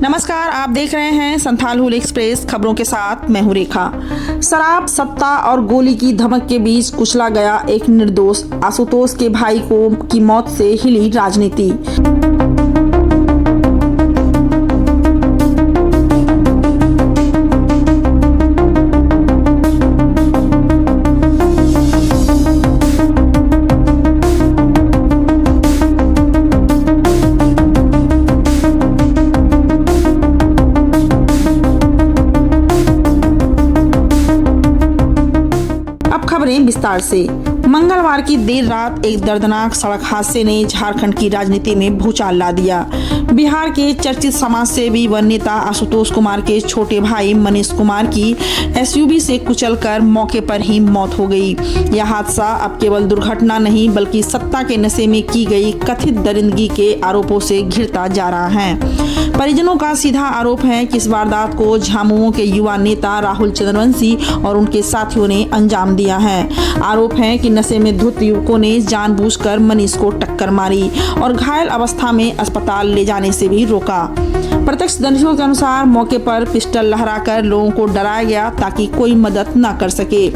नमस्कार, आप देख रहे हैं संथाल हुल एक्सप्रेस खबरों के साथ मैं हूं रेखा। शराब, सत्ता और गोली की धमक के बीच कुचला गया एक निर्दोष आशुतोष के भाई की मौत से हिली राजनीति। खबरें विस्तार से। मंगलवार की देर रात एक दर्दनाक सड़क हादसे ने झारखंड की राजनीति में भूचाल ला दिया। बिहार के चर्चित समाजसेवी व नेता आशुतोष कुमार के छोटे भाई मनीष कुमार की एसयूवी से कुचलकर मौके पर ही मौत हो गई। यह हादसा अब केवल दुर्घटना नहीं बल्कि सत्ता के नशे में की गई कथित दरिंदगी के आरोपों से घिरता जा रहा है। परिजनों का सीधा आरोप है कि इस वारदात को झामुमो के युवा नेता राहुल चंद्रवंशी और उनके साथियों ने अंजाम दिया है। आरोप है कि नशे में धुत युवकों ने जानबूझकर मनीष को टक्कर मारी और घायल अवस्था में अस्पताल ले जाने से भी रोका। प्रत्यक्षदर्शियों के अनुसार मौके पर पिस्टल लहराकर लोगों को डराया गया ताकि कोई मदद न कर सके।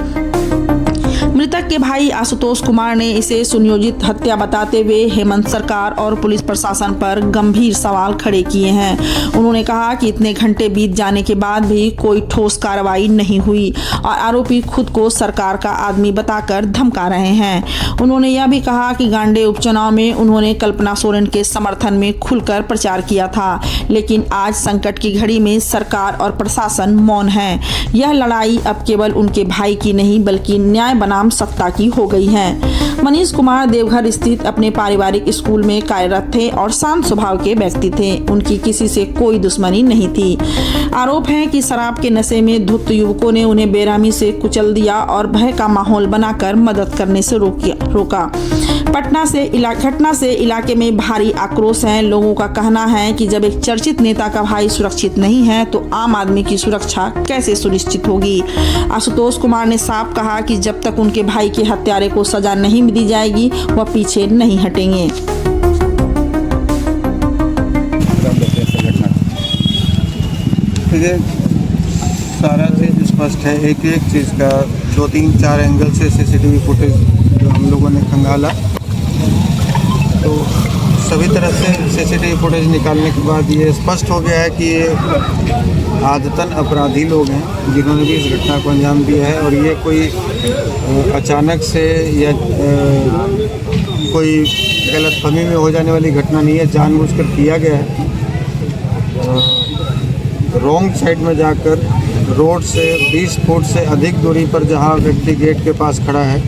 मृतक के भाई आशुतोष कुमार ने इसे सुनियोजित हत्या बताते हुए हेमंत सरकार और पुलिस प्रशासन पर गंभीर सवाल खड़े किए हैं। उन्होंने कहा कि इतने घंटे बीत जाने के बाद भी कोई ठोस कार्रवाई नहीं हुई और आरोपी खुद को सरकार का आदमी बताकर धमका रहे हैं। उन्होंने यह भी कहा कि गांडे उपचुनाव में उन्होंने कल्पना सोरेन के समर्थन में खुलकर प्रचार किया था, लेकिन आज संकट की घड़ी में सरकार और प्रशासन मौन है। यह लड़ाई अब केवल उनके भाई की नहीं बल्कि न्याय बनाम सत्ता की हो गई है। मनीष कुमार देवघर स्थित अपने पारिवारिक स्कूल में कार्यरत थे और शांत स्वभाव के व्यक्ति थे। उनकी किसी से कोई दुश्मनी नहीं थी। आरोप है कि शराब के नशे में धुत युवकों ने उन्हें बेरहमी से कुचल दिया और भय का माहौल बनाकर मदद करने से रोका। घटना से इलाके में भारी आक्रोश है। लोगों का कहना है कि जब एक चर्चित नेता का भाई सुरक्षित नहीं है तो आम आदमी की सुरक्षा कैसे सुनिश्चित होगी। आशुतोष कुमार ने साफ कहा कि जब तक उनके भाई के हत्यारे को सजा नहीं दी जाएगी वह पीछे नहीं हटेंगे। सारा चीज स्पष्ट है, एक एक चीज का 2-3-4 एंगल से सीसीटीवी फुटेज जो हम लोगों ने खंगाला, तो सभी तरह से सीसीटीवी फुटेज निकालने के बाद ये स्पष्ट हो गया है कि ये आदतन अपराधी लोग हैं जिन्होंने भी इस घटना को अंजाम दिया है। और ये कोई अचानक से या कोई गलतफहमी में हो जाने वाली घटना नहीं है, जानबूझकर किया गया है। रॉन्ग साइड में जाकर रोड से 20 फुट से अधिक दूरी पर जहां व्यक्ति गेट के पास खड़ा है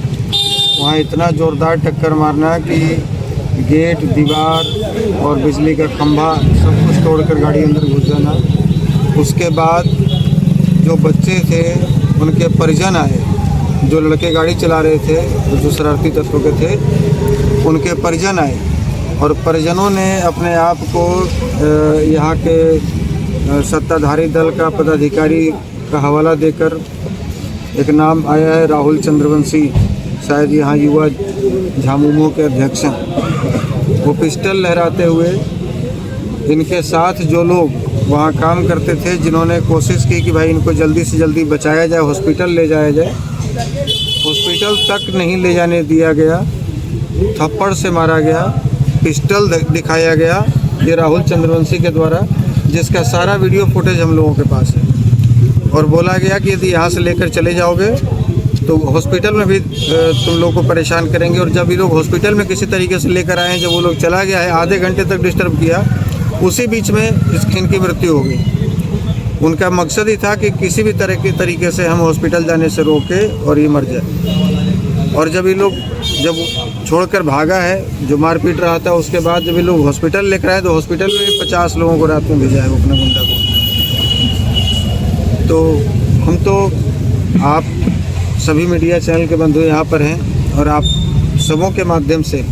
वहां इतना ज़ोरदार टक्कर मारना कि गेट, दीवार और बिजली का खंभा सब कुछ तोड़कर गाड़ी अंदर घुस जाना। उसके बाद जो बच्चे थे उनके परिजन आए, जो लड़के गाड़ी चला रहे थे जो शरारती तत्वों के थे उनके परिजन आए और परिजनों ने अपने आप को यहाँ के सत्ताधारी दल का पदाधिकारी का हवाला देकर, एक नाम आया है राहुल चंद्रवंशी, शायद यहाँ युवा झामुमो के अध्यक्ष हैं। वो पिस्टल लहराते हुए इनके साथ जो लोग वहाँ काम करते थे, जिन्होंने कोशिश की कि भाई इनको जल्दी से जल्दी बचाया जाए, हॉस्पिटल ले जाया जाए, हॉस्पिटल तक नहीं ले जाने दिया गया, थप्पड़ से मारा गया, पिस्टल दिखाया गया ये राहुल चंद्रवंशी के द्वारा, जिसका सारा वीडियो फुटेज हम लोगों के पास है। और बोला गया कि यदि यहाँ से लेकर चले जाओगे तो हॉस्पिटल में भी तुम लोग को परेशान करेंगे। और जब ये लोग हॉस्पिटल में किसी तरीके से लेकर आए हैं, जब वो लोग चला गया है, आधे घंटे तक डिस्टर्ब किया, उसी बीच में इनकी मृत्यु हो गई। उनका मकसद ही था कि किसी भी तरह के तरीके से हम हॉस्पिटल जाने से रोके और ये मर जाए। और जब ये लोग छोड़कर भागा है, जो मारपीट रहा था, उसके बाद जब ये लोग हॉस्पिटल लेकर आए तो हॉस्पिटल में 50 लोगों को रात में भेजा है अपना गुंडा को। तो हम तो आप सभी मीडिया चैनल के बंधु यहाँ पर हैं और आप सबों के माध्यम से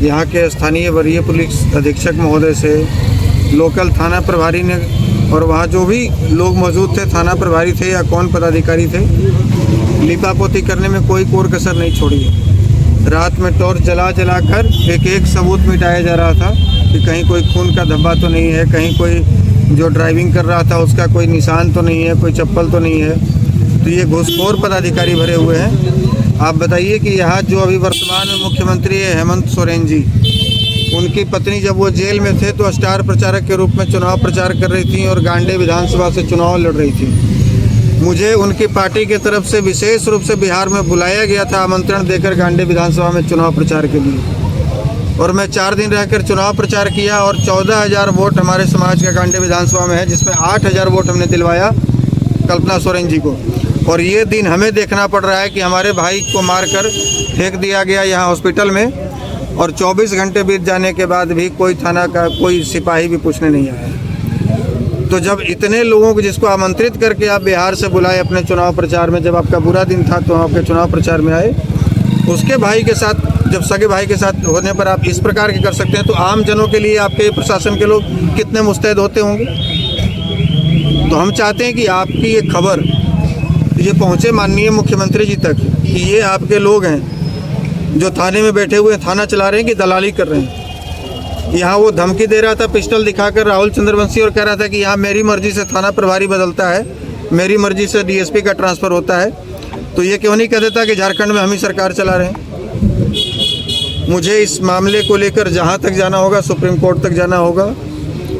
यहाँ के स्थानीय वरीय पुलिस अधीक्षक महोदय से, लोकल थाना प्रभारी ने और वहाँ जो भी लोग मौजूद थे, थाना प्रभारी थे या कौन पदाधिकारी थे, लिपापोती करने में कोई कोर कसर नहीं छोड़ी। रात में टॉर्च जलाकर एक एक सबूत मिटाया जा रहा था कि कहीं कोई खून का धब्बा तो नहीं है, कहीं कोई जो ड्राइविंग कर रहा था उसका कोई निशान तो नहीं है, कोई चप्पल तो नहीं है। तो ये घूसखोर पदाधिकारी भरे हुए हैं। आप बताइए कि यहाँ जो अभी वर्तमान में मुख्यमंत्री है हेमंत सोरेन जी, उनकी पत्नी जब वो जेल में थे तो स्टार प्रचारक के रूप में चुनाव प्रचार कर रही थी और गांडे विधानसभा से चुनाव लड़ रही थी। मुझे उनकी पार्टी की तरफ से विशेष रूप से बिहार में बुलाया गया था आमंत्रण देकर गांडे विधानसभा में चुनाव प्रचार के लिए, और मैं 4 दिन रहकर चुनाव प्रचार किया और 14,000 वोट हमारे समाज का गांडे विधानसभा में है, जिसमें 8,000 वोट हमने दिलवाया कल्पना सोरेन जी को। और ये दिन हमें देखना पड़ रहा है कि हमारे भाई को मारकर फेंक दिया गया यहाँ हॉस्पिटल में, और 24 घंटे बीत जाने के बाद भी कोई थाना का कोई सिपाही भी पूछने नहीं आया। तो जब इतने लोगों को जिसको आमंत्रित करके आप बिहार से बुलाए अपने चुनाव प्रचार में, जब आपका बुरा दिन था तो आपके चुनाव प्रचार में आए, उसके भाई के साथ, जब सगे भाई के साथ होने पर आप इस प्रकार के कर सकते हैं, तो आम जनों के लिए आपके प्रशासन के लोग कितने मुस्तैद होते होंगे। तो हम चाहते हैं कि आपकी ये खबर ये पहुँचे माननीय मुख्यमंत्री जी तक कि ये आपके लोग हैं जो थाने में बैठे हुए थाना चला रहे हैं कि दलाली कर रहे हैं। यहाँ वो धमकी दे रहा था पिस्टल दिखाकर राहुल चंद्रवंशी, और कह रहा था कि यहाँ मेरी मर्जी से थाना प्रभारी बदलता है, मेरी मर्जी से डीएसपी का ट्रांसफ़र होता है। तो ये क्यों नहीं कह देता कि झारखंड में हम ही सरकार चला रहे हैं। मुझे इस मामले को लेकर जहाँ तक जाना होगा, सुप्रीम कोर्ट तक जाना होगा,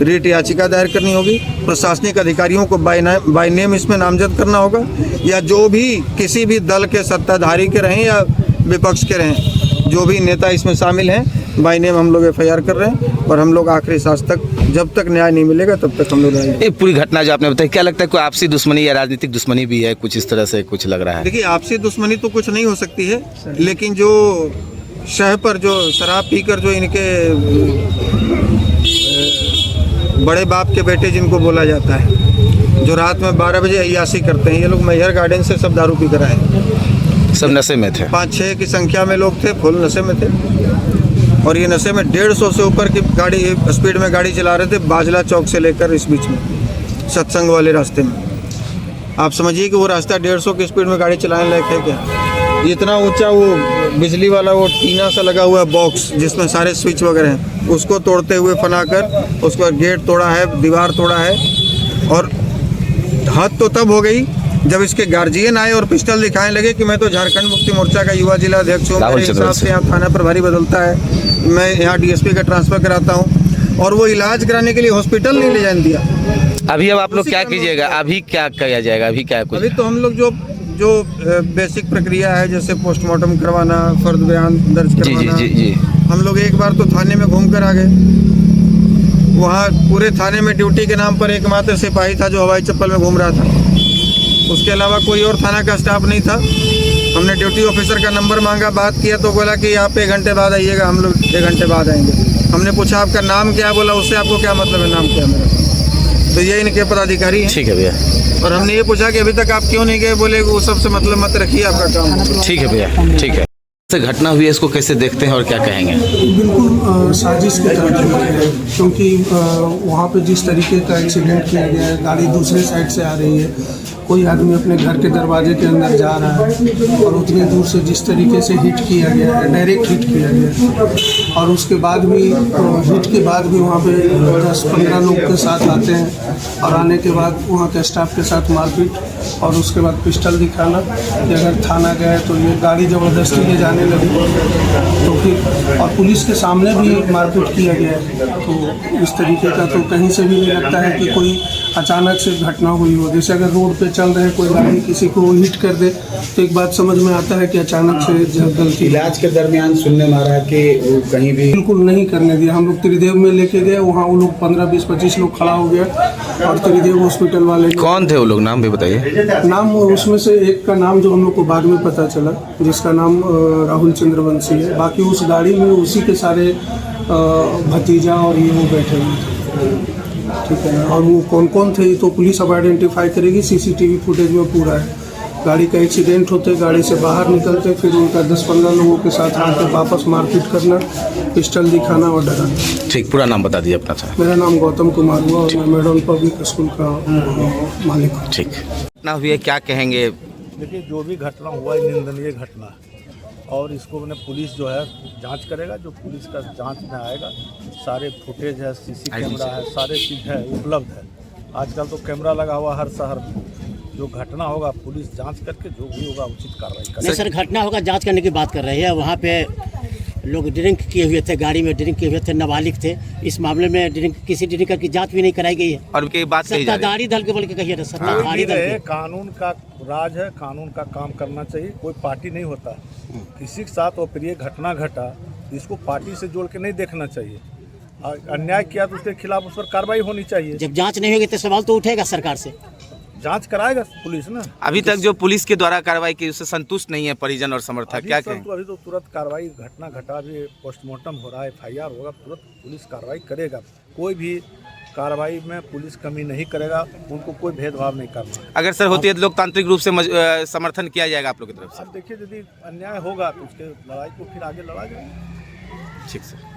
रिट याचिका दायर करनी होगी, प्रशासनिक अधिकारियों को बाय नेम इसमें नामजद करना होगा, या जो भी किसी भी दल के सत्ताधारी के रहें या विपक्ष के रहें, जो भी नेता इसमें शामिल हैं, बाय नेम हम लोग FIR कर रहे हैं। और हम लोग आखिरी सांस तक, जब तक न्याय नहीं मिलेगा तब तक हम लोग रहेंगे। ये पूरी घटना जो आपने बताई, क्या लगता है कोई आपसी दुश्मनी या राजनीतिक दुश्मनी भी है, कुछ इस तरह से कुछ लग रहा है? देखिए, आपसी दुश्मनी तो कुछ नहीं हो सकती है, लेकिन जो शह पर जो शराब पीकर जो इनके बड़े बाप के बेटे जिनको बोला जाता है, जो रात में 12 बजे अय्याशी करते हैं, ये लोग मैहर गार्डन से सब दारू पी कर आए, सब नशे में थे। 5-6 की संख्या में लोग थे, फुल नशे में थे, और ये नशे में 150 से ऊपर की गाड़ी स्पीड में गाड़ी चला रहे थे, बाजला चौक से लेकर इस बीच में सत्संग वाले रास्ते में। आप समझिए कि वो रास्ता 150 की स्पीड में गाड़ी चलाने लायक है क्या? इतना ऊंचा वो बिजली वाला वो टीना सा लगा हुआ बॉक्स जिसमें सारे स्विच वगैरह हैं, उसको तोड़ते हुए फना कर उसका गेट तोड़ा है, दीवार तोड़ा है। और हद तो तब हो गई जब इसके गार्जियन आए और पिस्टल दिखाने लगे कि मैं तो झारखंड मुक्ति मोर्चा का युवा जिला अध्यक्ष हूँ, मेरे हिसाब से यहाँ थाना प्रभारी बदलता है, मैं यहाँ डीएसपी का ट्रांसफ़र कराता हूँ, और वो इलाज कराने के लिए हॉस्पिटल नहीं ले जाने दिया। अभी अब आप लोग क्या कीजिएगा? अभी क्या किया जाएगा? अभी क्या कुछ? अभी तो हम लोग जो बेसिक प्रक्रिया है, जैसे पोस्टमार्टम करवाना, फर्द बयान दर्ज करवाना, जी। हम लोग एक बार तो थाने में घूम कर आ गए। वहाँ पूरे थाने में ड्यूटी के नाम पर एकमात्र सिपाही था जो हवाई चप्पल में घूम रहा था, उसके अलावा कोई और थाना का स्टाफ नहीं था। हमने ड्यूटी ऑफिसर का नंबर मांगा, बात किया तो बोला कि आप 1 घंटे बाद आइएगा। हम लोग 1 घंटे बाद आएंगे। हमने पूछा आपका नाम क्या है, बोला उससे आपको क्या मतलब है, नाम क्या है मेरा। तो ये इनके पदाधिकारी हैं। ठीक है भैया। और हमने ये पूछा कि अभी तक आप क्यों नहीं गए, बोले वो सबसे मतलब मत रखिए, आपका काम। ठीक है भैया, ठीक है। घटना हुई है, इसको कैसे देखते हैं और क्या कहेंगे? बिल्कुल साजिश की तरह देखते हैं, क्योंकि वहाँ पे जिस तरीके का एक्सीडेंट किया गया है, गाड़ी दूसरे साइड से आ रही है, कोई आदमी अपने घर के दरवाजे के अंदर जा रहा है और उतने दूर से जिस तरीके से हिट किया गया है, डायरेक्ट हिट किया गया है, और उसके बाद भी हिट के बाद भी वहाँ पे 10-15 लोग के साथ आते हैं, और आने के बाद वहाँ के स्टाफ के साथ मारपीट, और उसके बाद पिस्टल दिखाना कि अगर थाना गए तो ये गाड़ी ज़बरदस्ती ले जाने लगी, तो फिर और पुलिस के सामने भी मारपीट किया गया है। तो इस तरीके का तो कहीं से भी नहीं लगता है कि कोई अचानक से घटना हुई हो। जैसे अगर रोड पे चल रहे कोई गाड़ी किसी को हिट कर दे तो एक बात समझ में आता है कि अचानक से गलती। इलाज के दरमियान सुनने में आ रहा है कि वो कहीं भी बिल्कुल नहीं करने दिया। हम लोग त्रिदेव में लेके गए, वहाँ वो लोग 15-20-25 लोग खड़ा हो गया, और त्रिदेव हॉस्पिटल वाले कौन थे वो लोग? नाम भी बताइए। नाम उसमें से एक का नाम जो हम लोग को बाद में पता चला, जिसका नाम राहुल चंद्रवंशी है। बाकी उस गाड़ी में उसी के सारे भतीजा और ये वो बैठे हुए थे, ठीक है। और वो कौन कौन थे तो पुलिस अब आइडेंटिफाई करेगी, CCTV फुटेज में पूरा है। गाड़ी का एक्सीडेंट होते, गाड़ी से बाहर निकलते, फिर उनका 10-15 लोगों के साथ आके वापस मारपीट करना, पिस्टल दिखाना और डराना। ठीक, पूरा नाम बता दीजिए अपना सर। मेरा नाम गौतम कुमार हुआ और मैं मेडल पब्लिक स्कूल का मालिक हूँ। ठीक। ना हुई है, क्या कहेंगे? देखिए, जो भी घटना हुआ है निंदनीय घटना है, और इसको मैंने पुलिस जो है जांच करेगा। जो पुलिस का जांच में आएगा, सारे फुटेज है, सीसी कैमरा है, सारे चीज़ है उपलब्ध है। आजकल तो कैमरा लगा हुआ हर शहर में। जो घटना होगा पुलिस जांच करके जो भी होगा उचित कार्रवाई नहीं करेगी। सर, घटना होगा जांच करने की बात कर रहे हैं। वहाँ पे लोग ड्रिंक किए हुए थे, गाड़ी में ड्रिंक किए हुए थे, नाबालिग थे। इस मामले में किसी ड्रिंकर की जांच भी नहीं कराई गई है। और उनकी बात कही जा रही है। सत्ताधारी दल के बोल के कहिए, सत्ताधारी दल के। कानून का राज है, कानून का काम करना चाहिए। कोई पार्टी नहीं होता। किसी के साथ अप्रिय घटना घटा, इसको पार्टी से जोड़ के नहीं देखना चाहिए। अन्याय किया तो उसके खिलाफ उस पर कार्रवाई होनी चाहिए। जब जांच नहीं होगी तो सवाल तो उठेगा सरकार से। जांच कराएगा पुलिस ना। अभी तक जो पुलिस के द्वारा कार्रवाई की उससे संतुष्ट नहीं है परिजन और समर्थक, क्या कहें? अभी तो तुरंत कार्रवाई, घटना घटा, अभी पोस्टमार्टम हो रहा है, FIR होगा, तुरंत पुलिस कार्रवाई करेगा। कोई भी कार्रवाई में पुलिस कमी नहीं करेगा, उनको कोई भेदभाव नहीं करना। अगर सर होती है तो लोकतांत्रिक रूप से समर्थन किया जाएगा आप लोग की तरफ से? अब देखिए, यदि अन्याय होगा तो उसके लड़ाई को फिर आगे लड़ा जाएगा। ठीक सर।